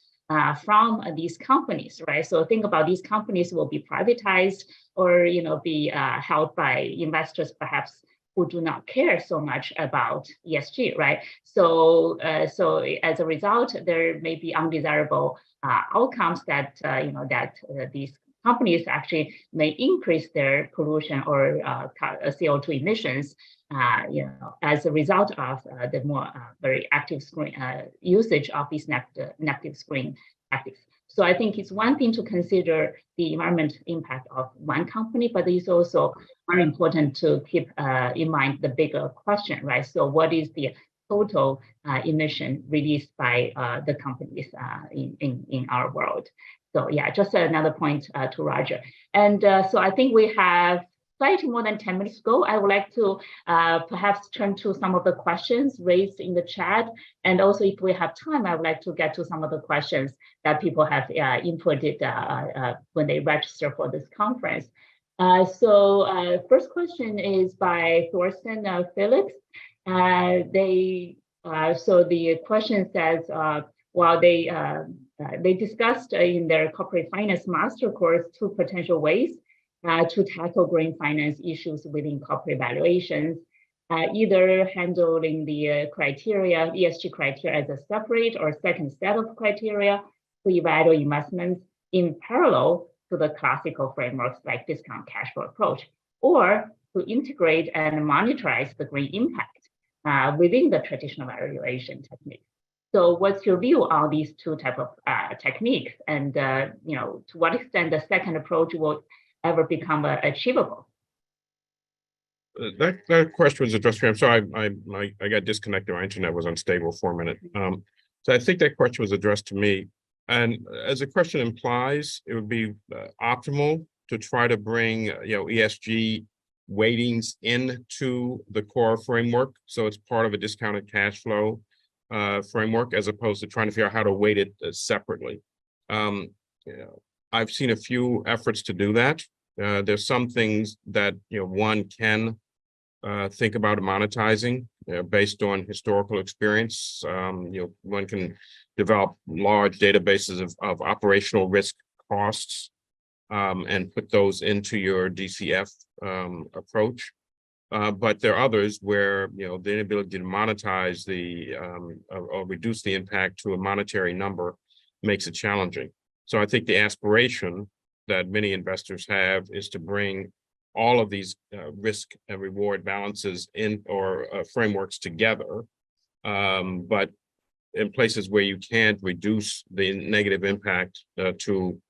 from these companies, right? So think about these companies will be privatized or be held by investors perhaps who do not care so much about ESG, right? So as a result, there may be undesirable outcomes that these companies actually may increase their pollution or CO2 emissions, as a result of the more very active screen usage of these negative screen tactics. So I think it's one thing to consider the environmental impact of one company, but it's also very important to keep in mind the bigger question, right? So what is the total emission released by the companies in our world? So yeah, just another point to Roger. And so I think we have slightly more than 10 minutes ago. I would like to perhaps turn to some of the questions raised in the chat. And also if we have time, I would like to get to some of the questions that people have inputted when they register for this conference. So first question is by Thorsten Felix. So the question says, while they discussed in their corporate finance master course 2 potential ways to tackle green finance issues within corporate valuations, either handling the criteria, ESG criteria as a separate or second set of criteria to evaluate investments in parallel to the classical frameworks like discount cash flow approach, or to integrate and monetize the green impact within the traditional valuation technique. So what's your view on these 2 types of techniques? And to what extent the second approach will ever become achievable? That question was addressed to me. I'm sorry, I got disconnected. My internet was unstable for a minute. So I think that question was addressed to me. And as the question implies, it would be optimal to try to bring ESG weightings into the core framework, so it's part of a discounted cash flow framework, as opposed to trying to figure out how to weight it separately. I've seen a few efforts to do that. There's some things that one can think about monetizing based on historical experience. One can develop large databases of operational risk costs and put those into your DCF approach. But there are others where the inability to monetize or reduce the impact to a monetary number makes it challenging. So I think the aspiration that many investors have is to bring all of these risk and reward balances in or frameworks together, but in places where you can't reduce the negative impact to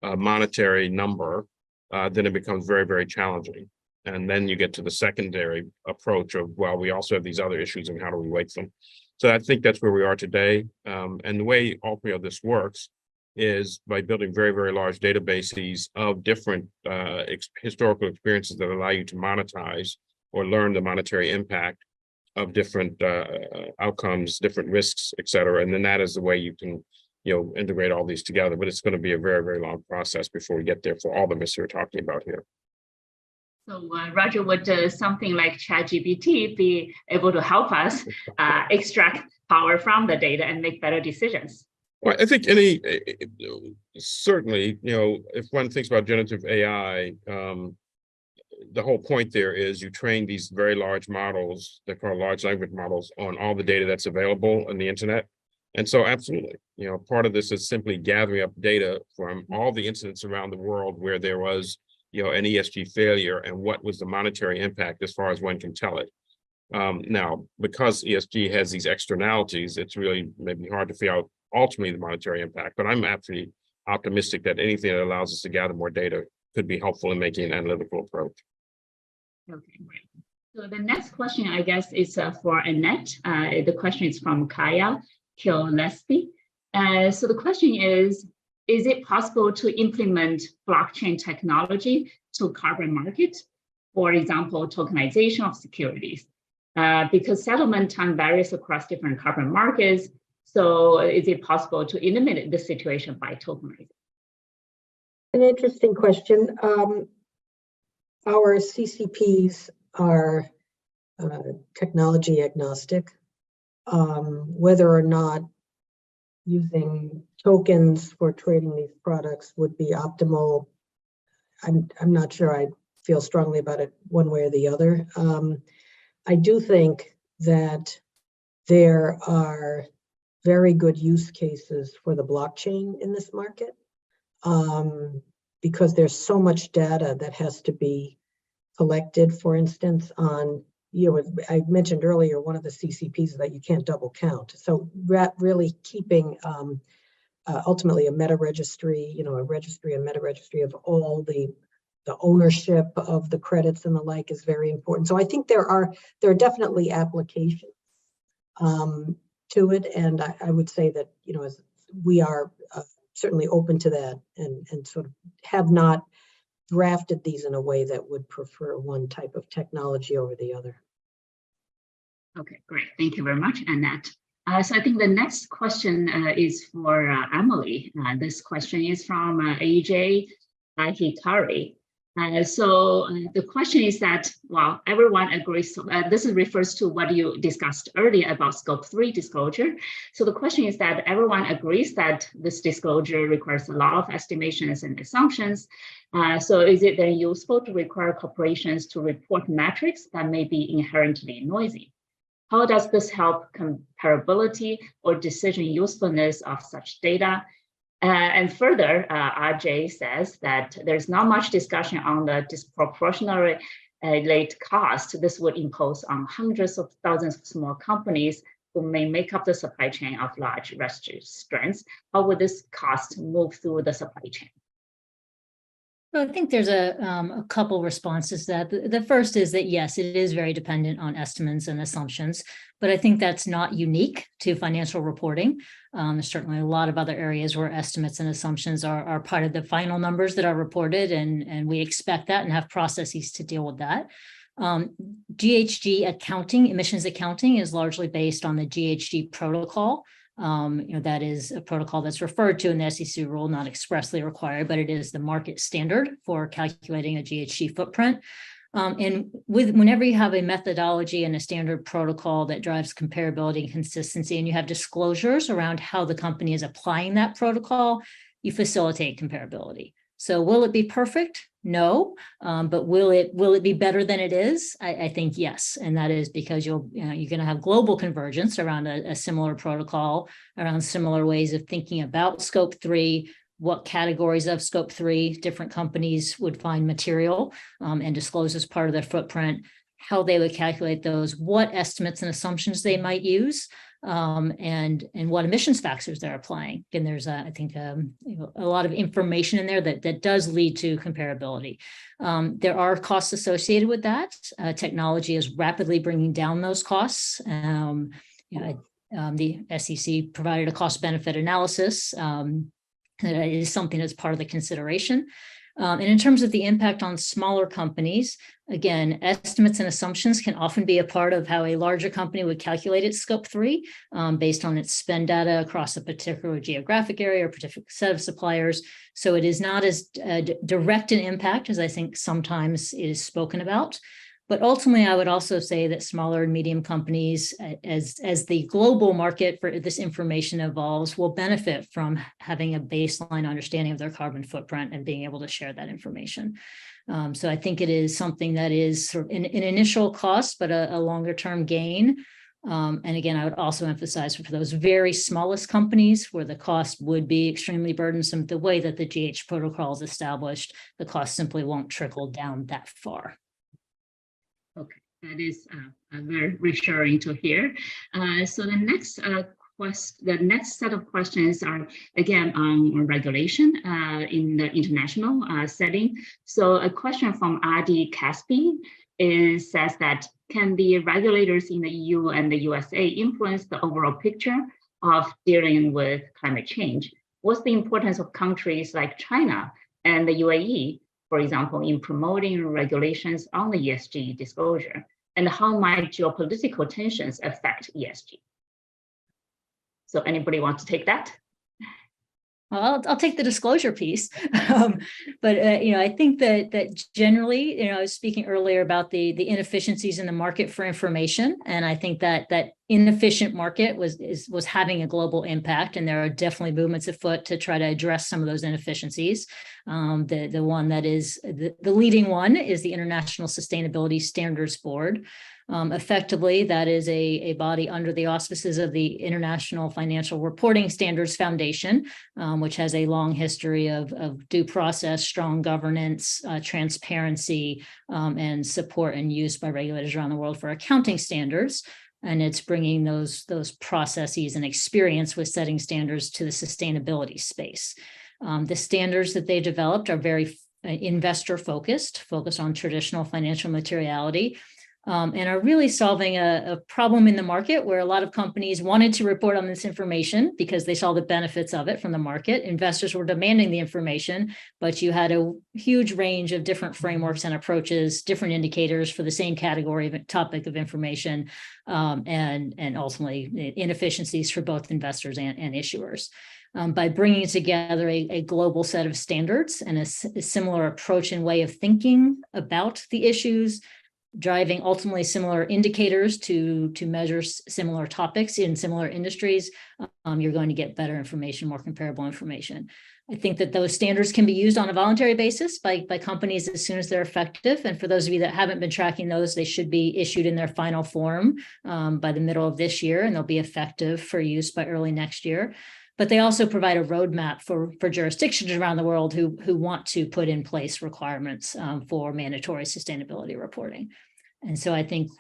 a monetary number, then it becomes very, very challenging. And then you get to the secondary approach of, well, we also have these other issues and how do we weight them? So I think that's where we are today. And the way all 3 of this works is by building very, very large databases of different historical experiences that allow you to monetize or learn the monetary impact of different outcomes, different risks, et cetera. And then that is the way you can integrate all these together. But it's going to be a very, very long process before we get there for all the risks we're talking about here. So Roger, would something like ChatGPT be able to help us extract power from the data and make better decisions? Well, I think certainly, if one thinks about generative AI, the whole point there is you train these very large models, they're called large language models, on all the data that's available on the internet. And so absolutely, part of this is simply gathering up data from all the incidents around the world where there was an ESG failure and what was the monetary impact as far as one can tell it. Now, because ESG has these externalities, it's really maybe hard to figure out ultimately the monetary impact, but I'm absolutely optimistic that anything that allows us to gather more data could be helpful in making an analytical approach. Okay, great. So the next question, I guess, is for Annette. The question is from Kaya Kilesby. So the question is it possible to implement blockchain technology to carbon markets, for example, tokenization of securities? Because settlement time varies across different carbon markets, so is it possible to eliminate the situation by tokenizing? An interesting question. Our CCPs are technology agnostic. Whether or not using tokens for trading these products would be optimal, I'm not sure I feel strongly about it one way or the other. I do think that there are very good use cases for the blockchain in this market. because there's so much data that has to be collected, for instance, on, I mentioned earlier, one of the CCPs is that you can't double count. So really keeping ultimately a meta registry, a registry and meta registry of all the ownership of the credits and the like is very important. So I think there are definitely applications to it, and I would say that as we are certainly open to that, and sort of have not drafted these in a way that would prefer one type of technology over the other. Okay, great. Thank you very much, Annette. So I think the next question is for Emily. This question is from AJ Hikari. So the question is that, well, everyone agrees, this refers to what you discussed earlier about scope 3 disclosure. So the question is that everyone agrees that this disclosure requires a lot of estimations and assumptions. So is it then useful to require corporations to report metrics that may be inherently noisy? How does this help comparability or decision usefulness of such data? And further, RJ says that there's not much discussion on the disproportionate late cost this would impose on hundreds of thousands of small companies who may make up the supply chain of large restaurants. How would this cost move through the supply chain? Well, I think there's a couple responses to that. The first is that, yes, it is very dependent on estimates and assumptions, but I think that's not unique to financial reporting. There's certainly a lot of other areas where estimates and assumptions are part of the final numbers that are reported, and we expect that and have processes to deal with that. GHG accounting, emissions accounting, is largely based on the GHG protocol. That is a protocol that's referred to in the SEC rule, not expressly required, but it is the market standard for calculating a GHG footprint. And whenever you have a methodology and a standard protocol that drives comparability and consistency, and you have disclosures around how the company is applying that protocol, you facilitate comparability. So will it be perfect? No, but will it be better than it is? I think yes, and that is because you're going to have global convergence around a similar protocol, around similar ways of thinking about scope 3, what categories of scope 3 different companies would find material and disclose as part of their footprint, how they would calculate those, what estimates and assumptions they might use, and what emissions factors they're applying. And there's, I think, a lot of information in there that does lead to comparability. There are costs associated with that. Technology is rapidly bringing down those costs. The SEC provided a cost-benefit analysis. That is something that's part of the consideration. And in terms of the impact on smaller companies, again, estimates and assumptions can often be a part of how a larger company would calculate its scope 3 based on its spend data across a particular geographic area or particular set of suppliers. So it is not as direct an impact as I think sometimes it is spoken about. But ultimately, I would also say that smaller and medium companies, as the global market for this information evolves, will benefit from having a baseline understanding of their carbon footprint and being able to share that information. So I think it is something that is sort of an initial cost, but a longer term gain. And again, I would also emphasize for those very smallest companies where the cost would be extremely burdensome, the way that the GH protocol is established, the cost simply won't trickle down that far. Okay, that is very reassuring to hear. So the next set of questions are again on regulation in the international setting. So a question from Adi Kaspi says that, can the regulators in the EU and the USA influence the overall picture of dealing with climate change? What's the importance of countries like China and the UAE, for example, in promoting regulations on the ESG disclosure? And how might geopolitical tensions affect ESG? So anybody want to take that? Well, I'll take the disclosure piece, but I think that generally, I was speaking earlier about the inefficiencies in the market for information, and I think that inefficient market was having a global impact, and there are definitely movements afoot to try to address some of those inefficiencies. The one that is the leading one is the International Sustainability Standards Board. Effectively, that is a body under the auspices of the International Financial Reporting Standards Foundation, which has a long history of due process, strong governance, transparency, and support and use by regulators around the world for accounting standards. And it's bringing those processes and experience with setting standards to the sustainability space. The standards that they developed are very investor focused on traditional financial materiality, and are really solving a problem in the market where a lot of companies wanted to report on this information because they saw the benefits of it from the market. Investors were demanding the information, but you had a huge range of different frameworks and approaches, different indicators for the same category of topic of information, and ultimately inefficiencies for both investors and issuers. By bringing together a global set of standards and a similar approach and way of thinking about the issues, driving ultimately similar indicators to measure similar topics in similar industries, you're going to get better information, more comparable information. I think that those standards can be used on a voluntary basis by companies as soon as they're effective. And for those of you that haven't been tracking those, they should be issued in their final form by the middle of this year, and they'll be effective for use by early next year. But they also provide a roadmap for jurisdictions around the world who want to put in place requirements for mandatory sustainability reporting. And so I think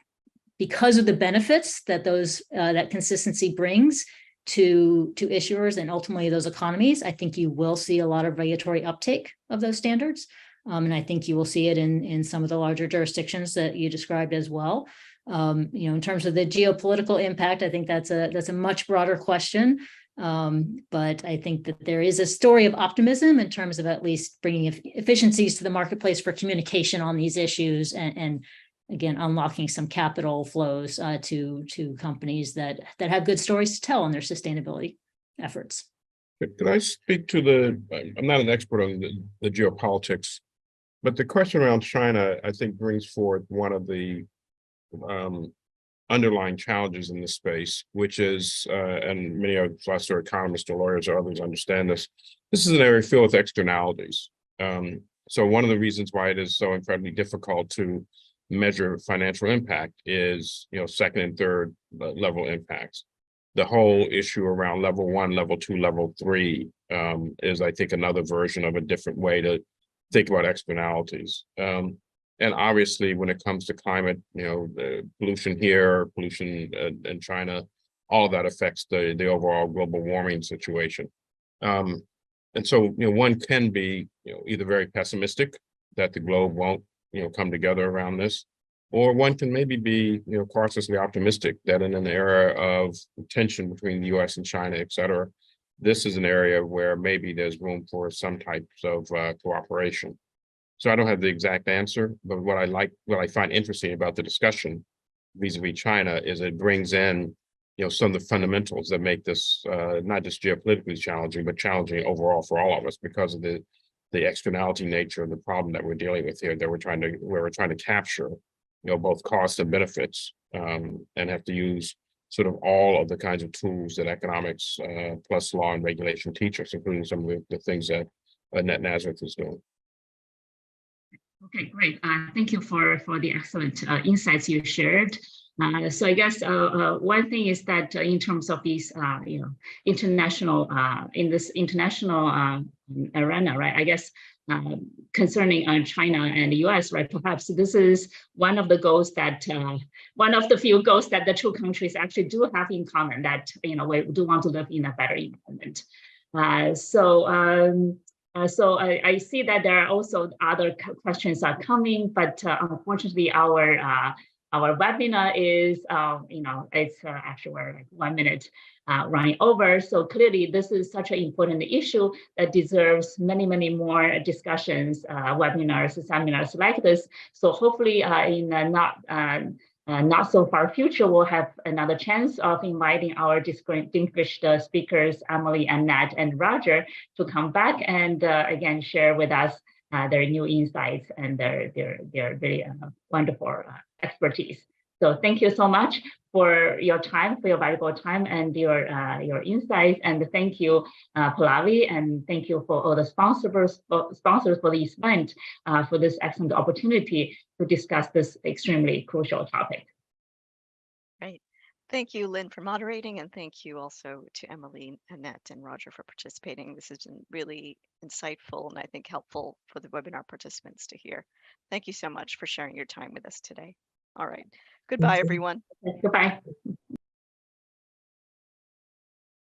because of the benefits that that consistency brings to issuers and ultimately those economies, I think you will see a lot of regulatory uptake of those standards. And I think you will see it in some of the larger jurisdictions that you described as well. In terms of the geopolitical impact, I think that's a much broader question. But I think that there is a story of optimism in terms of at least bringing efficiencies to the marketplace for communication on these issues and again, unlocking some capital flows to companies that have good stories to tell on their sustainability efforts. Could I speak to I'm not an expert on the geopolitics, but the question around China, I think, brings forth one of the underlying challenges in this space, which is, and many of us are economists or lawyers or others understand this, this is an area filled with externalities. So one of the reasons why it is so incredibly difficult to measure financial impact is, second and third level impacts. The whole issue around level 1, level 2, level 3 is, I think, another version of a different way to think about externalities. And obviously, when it comes to climate, the pollution here, pollution in China, all of that affects the overall global warming situation. And so, one can be, either very pessimistic that the globe won't, come together around this, or one can maybe be, cautiously optimistic that in an era of tension between the U.S. and China, et cetera, this is an area where maybe there's room for some types of cooperation. So I don't have the exact answer, but what I find interesting about the discussion vis-a-vis China is it brings in, some of the fundamentals that make this not just geopolitically challenging, but challenging overall for all of us because of the externality nature of the problem that we're dealing with here, that we're trying to capture, both costs and benefits, and have to use sort of all of the kinds of tools that economics plus law and regulation teach us, including some of the things that Annette Nazareth is doing. Okay, great. Thank you for the excellent insights you shared. So I guess one thing is that in terms of these, international, in this international arena, right? I guess concerning China and the US, right? Perhaps this is one of the goals that, one of the few goals that the two countries actually do have in common, that, we do want to live in a better environment. So I see that there are also other questions are coming, but unfortunately our webinar is, it's actually we're like 1 minute running over. So clearly this is such an important issue that deserves many, many more discussions, webinars, seminars like this. So hopefully in not so far future, we'll have another chance of inviting our distinguished speakers, Emily, Annette, and Roger, to come back and again share with us their new insights and their very wonderful expertise. So thank you so much for your time, for your valuable time and your insights. And thank you, Pallavi, and thank you for all the sponsors for the event, for this excellent opportunity to discuss this extremely crucial topic. Right. Thank you, Lynn, for moderating, and thank you also to Emily, Annette, and Roger for participating. This has been really insightful and I think helpful for the webinar participants to hear. Thank you so much for sharing your time with us today. All right. Goodbye, you. everyone. Goodbye.